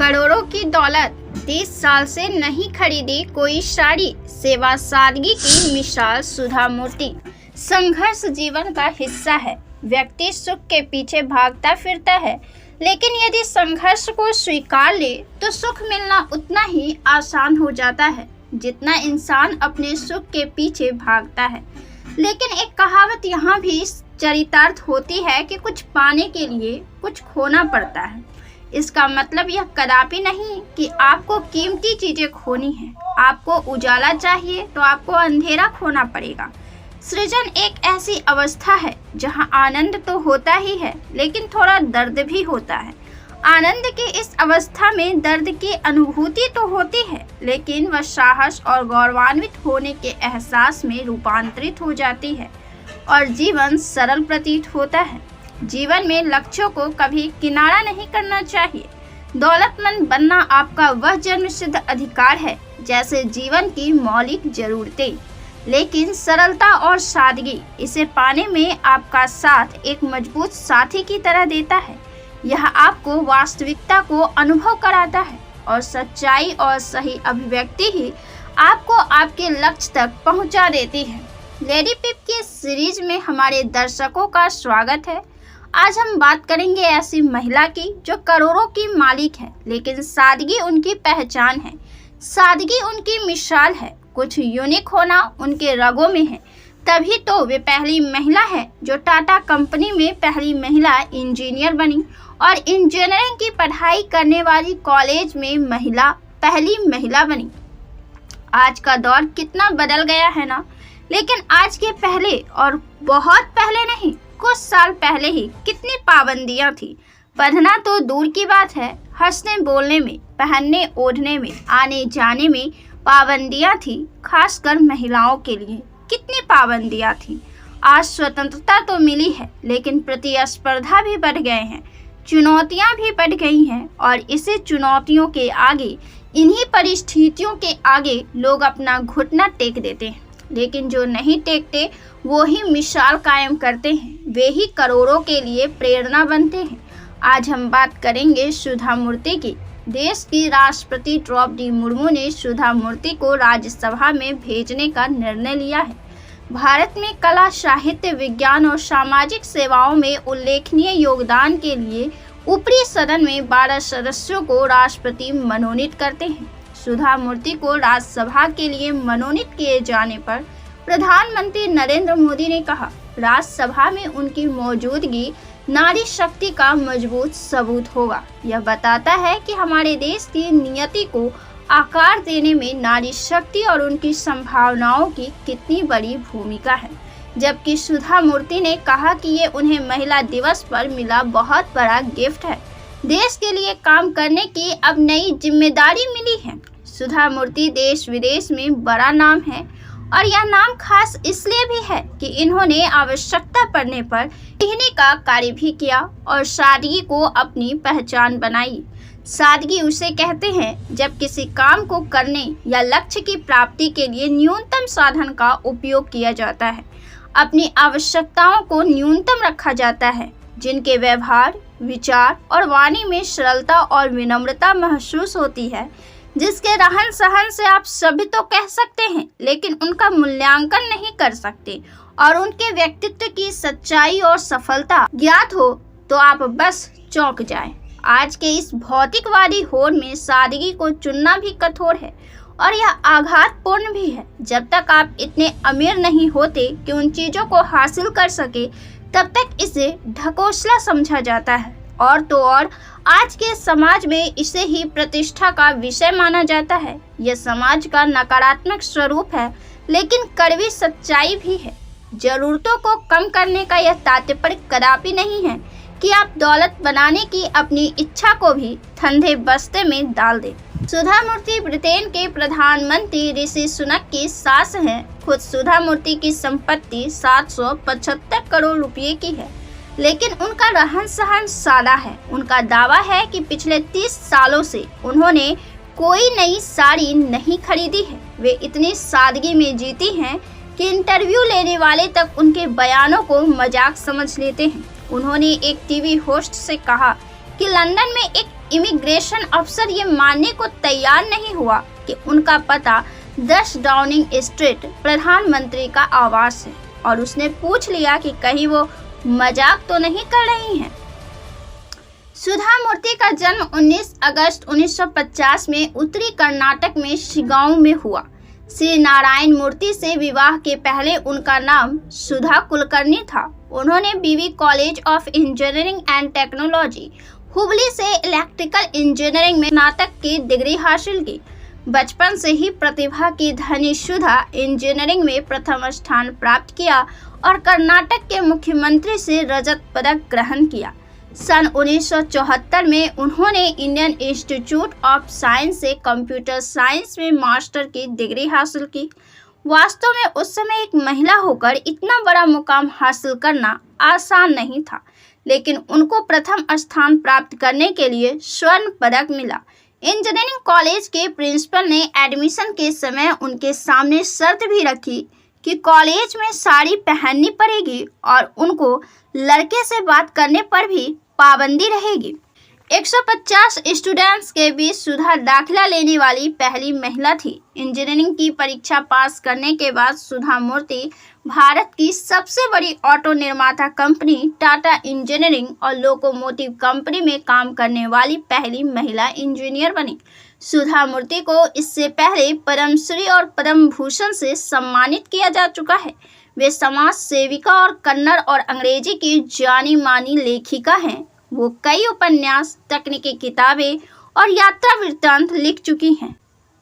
करोड़ों की दौलत, 30 साल से नहीं खरीदी कोई साड़ी, सेवा सादगी की मिसाल सुधा मूर्ति। संघर्ष जीवन का हिस्सा है। व्यक्ति सुख के पीछे भागता फिरता है, लेकिन यदि संघर्ष को स्वीकार ले तो सुख मिलना उतना ही आसान हो जाता है जितना इंसान अपने सुख के पीछे भागता है। लेकिन एक कहावत यहाँ भी चरितार्थ होती है कि कुछ पाने के लिए कुछ खोना पड़ता है। इसका मतलब यह कदापि नहीं कि आपको कीमती चीजें खोनी है। आपको उजाला चाहिए तो आपको अंधेरा खोना पड़ेगा। सृजन एक ऐसी अवस्था है जहां आनंद तो होता ही है, लेकिन थोड़ा दर्द भी होता है। आनंद की इस अवस्था में दर्द की अनुभूति तो होती है, लेकिन वह साहस और गौरवान्वित होने के एहसास में रूपांतरित हो जाती है और जीवन सरल प्रतीत होता है। जीवन में लक्ष्यों को कभी किनारा नहीं करना चाहिए। दौलतमंद बनना आपका वह जन्मसिद्ध अधिकार है जैसे जीवन की मौलिक जरूरतें, लेकिन सरलता और सादगी इसे पाने में आपका साथ एक मजबूत साथी की तरह देता है। यह आपको वास्तविकता को अनुभव कराता है और सच्चाई और सही अभिव्यक्ति ही आपको आपके लक्ष्य तक पहुंचा देती है। लेडी पिप की सीरीज में हमारे दर्शकों का स्वागत है। आज हम बात करेंगे ऐसी महिला की जो करोड़ों की मालिक है, लेकिन सादगी उनकी पहचान है। सादगी उनकी मिसाल है। कुछ यूनिक होना उनके रगों में है, तभी तो वे पहली महिला है जो टाटा कंपनी में पहली महिला इंजीनियर बनी और इंजीनियरिंग की पढ़ाई करने वाली कॉलेज में पहली महिला बनी। आज का दौर कितना बदल गया है ना, लेकिन आज के पहले और बहुत पहले नहीं, कुछ साल पहले ही कितनी पाबंदियां थी। पढ़ना तो दूर की बात है, हंसने बोलने में, पहनने ओढ़ने में, आने जाने में पाबंदियां थी। खासकर महिलाओं के लिए कितनी पाबंदियां थी। आज स्वतंत्रता तो मिली है, लेकिन प्रतिस्पर्धा भी बढ़ गए हैं, चुनौतियां भी बढ़ गई हैं और इसी चुनौतियों के आगे, इन्हीं परिस्थितियों के आगे लोग अपना घुटना टेक देते हैं। लेकिन जो नहीं टेकते वो ही मिसाल कायम करते हैं, वे ही करोड़ों के लिए प्रेरणा बनते हैं। आज हम बात करेंगे सुधा मूर्ति की। देश की राष्ट्रपति द्रौपदी मुर्मू ने सुधा मूर्ति को राज्यसभा में भेजने का निर्णय लिया है। भारत में कला, साहित्य, विज्ञान और सामाजिक सेवाओं में उल्लेखनीय योगदान के लिए ऊपरी सदन में 12 सदस्यों को राष्ट्रपति मनोनीत करते हैं। सुधा मूर्ति को राज्यसभा के लिए मनोनीत किए जाने पर प्रधानमंत्री नरेंद्र मोदी ने कहा, राज्यसभा में उनकी मौजूदगी नारी शक्ति का मजबूत सबूत होगा। यह बताता है कि हमारे देश की नियति को आकार देने में नारी शक्ति और उनकी संभावनाओं की कितनी बड़ी भूमिका है। जबकि सुधा मूर्ति ने कहा कि ये उन्हें महिला दिवस पर मिला बहुत बड़ा गिफ्ट है। देश के लिए काम करने की अब नई जिम्मेदारी मिली है। सुधा मूर्ति देश विदेश में बड़ा नाम है और यह नाम खास इसलिए भी है कि इन्होंने आवश्यकता पड़ने पर गृहिणी का कार्य भी किया और सादगी को अपनी पहचान बनाई। सादगी उसे कहते हैं जब किसी काम को करने या लक्ष्य की प्राप्ति के लिए न्यूनतम साधन का उपयोग किया जाता है। अपनी आवश्यकताओं को न्यूनतम रखा जाता है, जिनके व्यवहार, विचार और वाणी में सरलता और विनम्रता महसूस होती है, जिसके रहन सहन से आप सभी तो कह सकते हैं लेकिन उनका मूल्यांकन नहीं कर सकते, और उनके व्यक्तित्व की सच्चाई और सफलता ज्ञात हो तो आप बस चौंक जाएं। आज के इस भौतिकवादी होड़ में सादगी को चुनना भी कठोर है और यह आघातपूर्ण भी है। जब तक आप इतने अमीर नहीं होते कि उन चीजों को हासिल कर सके, तब तक इसे ढकोसला समझा जाता है और तो और आज के समाज में इसे ही प्रतिष्ठा का विषय माना जाता है। यह समाज का नकारात्मक स्वरूप है, लेकिन कड़वी सच्चाई भी है। जरूरतों को कम करने का यह तात्पर्य कदापि नहीं है कि आप दौलत बनाने की अपनी इच्छा को भी धंधे बस्ते में डाल दें। सुधा मूर्ति ब्रिटेन के प्रधानमंत्री ऋषि सुनक की सास हैं। खुद सुधा मूर्ति की संपत्ति 775 करोड़ रुपए की है, लेकिन उनका रहन सहन सादा है। उनका दावा है कि पिछले 30 सालों से उन्होंने कोई नई साड़ी नहीं खरीदी है। वे इतनी सादगी में जीती हैं कि इंटरव्यू लेने वाले तक उनके बयानों को मजाक समझ लेते हैं। उन्होंने एक टीवी होस्ट से कहा कि लंदन में एक इमिग्रेशन अफसर ये मानने को तैयार नहीं हुआ कि उनका पता 10 डाउनिंग स्ट्रीट प्रधानमंत्री का आवास है और उसने पूछ लिया कि कहीं वो मजाक तो नहीं कर रही हैं। सुधा मूर्ति का जन्म 19 अगस्त 1950 में उत्तरी कर्नाटक में शिगांव में हुआ। श्री नारायण मूर्ति से विवाह के पहले उनका नाम सुधा कुलकर्णी था। उन्होंने बीवी college of engineering and technology Hubli से इलेक्ट्रिकल इंजीनियरिंग में स्नातक की डिग्री हासिल की। बचपन से ही प्रतिभा की धनी सुधा इंजीनियरिंग में प्रथम स्थान प्राप्त किया और कर्नाटक के मुख्यमंत्री से रजत पदक ग्रहण किया। सन 1974 में उन्होंने इंडियन इंस्टीट्यूट ऑफ साइंस से कंप्यूटर साइंस में मास्टर की डिग्री हासिल की। वास्तव में उस समय एक महिला होकर इतना बड़ा मुकाम हासिल करना आसान नहीं था, लेकिन उनको प्रथम स्थान प्राप्त करने के लिए स्वर्ण पदक मिला। इंजीनियरिंग कॉलेज के प्रिंसिपल ने एडमिशन के समय उनके सामने शर्त भी रखी कि कॉलेज में साड़ी पहननी पड़ेगी और उनको लड़के से बात करने पर भी पाबंदी रहेगी। 150 स्टूडेंट्स के बीच सुधा दाखिला लेने वाली पहली महिला थी। इंजीनियरिंग की परीक्षा पास करने के बाद सुधा मूर्ति भारत की सबसे बड़ी ऑटो निर्माता कंपनी टाटा इंजीनियरिंग और लोकोमोटिव कंपनी में काम करने वाली पहली महिला इंजीनियर बनी। सुधा मूर्ति को इससे पहले पद्मश्री और पद्म भूषण से सम्मानित किया जा चुका है। वे समाज सेविका और कन्नड़ और अंग्रेजी की जानी मानी लेखिका हैं। वो कई उपन्यास, तकनीकी किताबें और यात्रा वृत्तांत लिख चुकी हैं।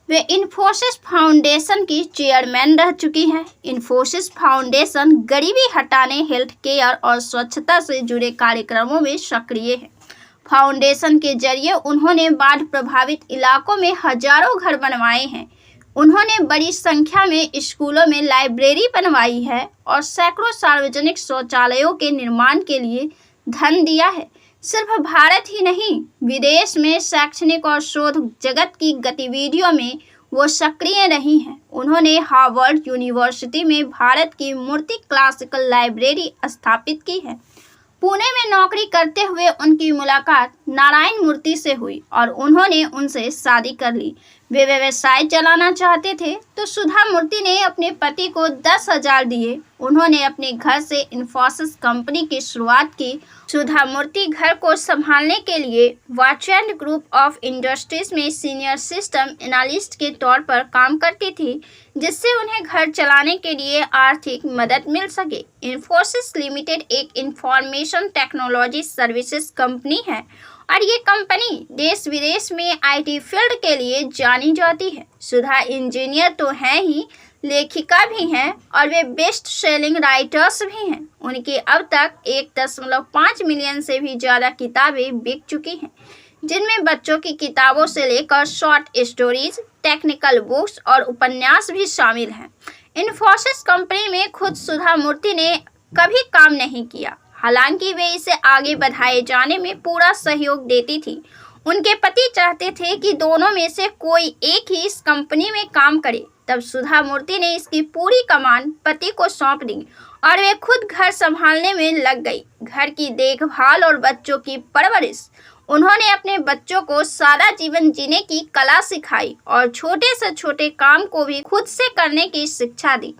वे इन्फोसिस फाउंडेशन की चेयरमैन रह चुकी हैं। इन्फोसिस फाउंडेशन गरीबी हटाने, हेल्थ केयर और स्वच्छता से जुड़े कार्यक्रमों में सक्रिय है। फाउंडेशन के जरिए उन्होंने बाढ़ प्रभावित इलाकों में हजारों घर बनवाए हैं। उन्होंने बड़ी संख्या में स्कूलों में लाइब्रेरी बनवाई है और सैकड़ों सार्वजनिक शौचालयों के निर्माण के लिए धन दिया है। सिर्फ भारत ही नहीं, विदेश में शैक्षणिक और शोध जगत की गतिविधियों में वो सक्रिय रही हैं। उन्होंने हार्वर्ड यूनिवर्सिटी में भारत की मूर्ति क्लासिकल लाइब्रेरी स्थापित की है। पुणे में नौकरी करते हुए उनकी मुलाकात नारायण मूर्ति से हुई और उन्होंने उनसे शादी कर ली। वे व्यवसाय चलाना चाहते थे तो सुधा मूर्ति ने अपने पति को 10,000 दिए। उन्होंने अपने घर से इन्फोसिस कंपनी की शुरुआत की। सुधा मूर्ति घर को संभालने के लिए वाचेंड ग्रुप ऑफ इंडस्ट्रीज में सीनियर सिस्टम एनालिस्ट के तौर पर काम करती थी, जिससे उन्हें घर चलाने के लिए आर्थिक मदद मिल सके। इन्फोसिस लिमिटेड एक इंफॉर्मेशन टेक्नोलॉजी सर्विसेज कंपनी है और ये कंपनी देश विदेश में आईटी फील्ड के लिए जानी जाती है। सुधा इंजीनियर तो हैं ही, लेखिका भी हैं और वे बेस्ट सेलिंग राइटर्स भी हैं। उनकी अब तक 1.5 मिलियन से भी ज़्यादा किताबें बिक चुकी हैं, जिनमें बच्चों की किताबों से लेकर शॉर्ट स्टोरीज, टेक्निकल बुक्स और उपन्यास भी शामिल हैं। इन्फोसिस कंपनी में खुद सुधा मूर्ति ने कभी काम नहीं किया, हालांकि वे इसे आगे बढ़ाए जाने में पूरा सहयोग देती थी। उनके पति चाहते थे कि दोनों में से कोई एक ही इस कंपनी में काम करे। तब सुधा मूर्ति ने इसकी पूरी कमान पति को सौंप दी और वे खुद घर संभालने में लग गई। घर की देखभाल और बच्चों की परवरिश। उन्होंने अपने बच्चों को सादा जीवन जीने की कला सिखाई और छोटे से छोटे काम को भी खुद से करने की शिक्षा दी।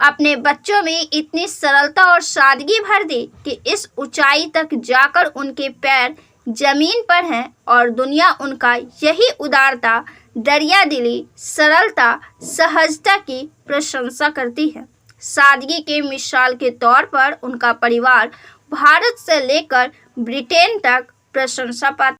अपने बच्चों में इतनी सरलता और सादगी भर दी कि इस ऊंचाई तक जाकर उनके पैर जमीन पर हैं और दुनिया उनका यही उदारता, दरियादिली, सरलता, सहजता की प्रशंसा करती है। सादगी के मिसाल के तौर पर उनका परिवार भारत से लेकर ब्रिटेन तक प्रशंसा पाता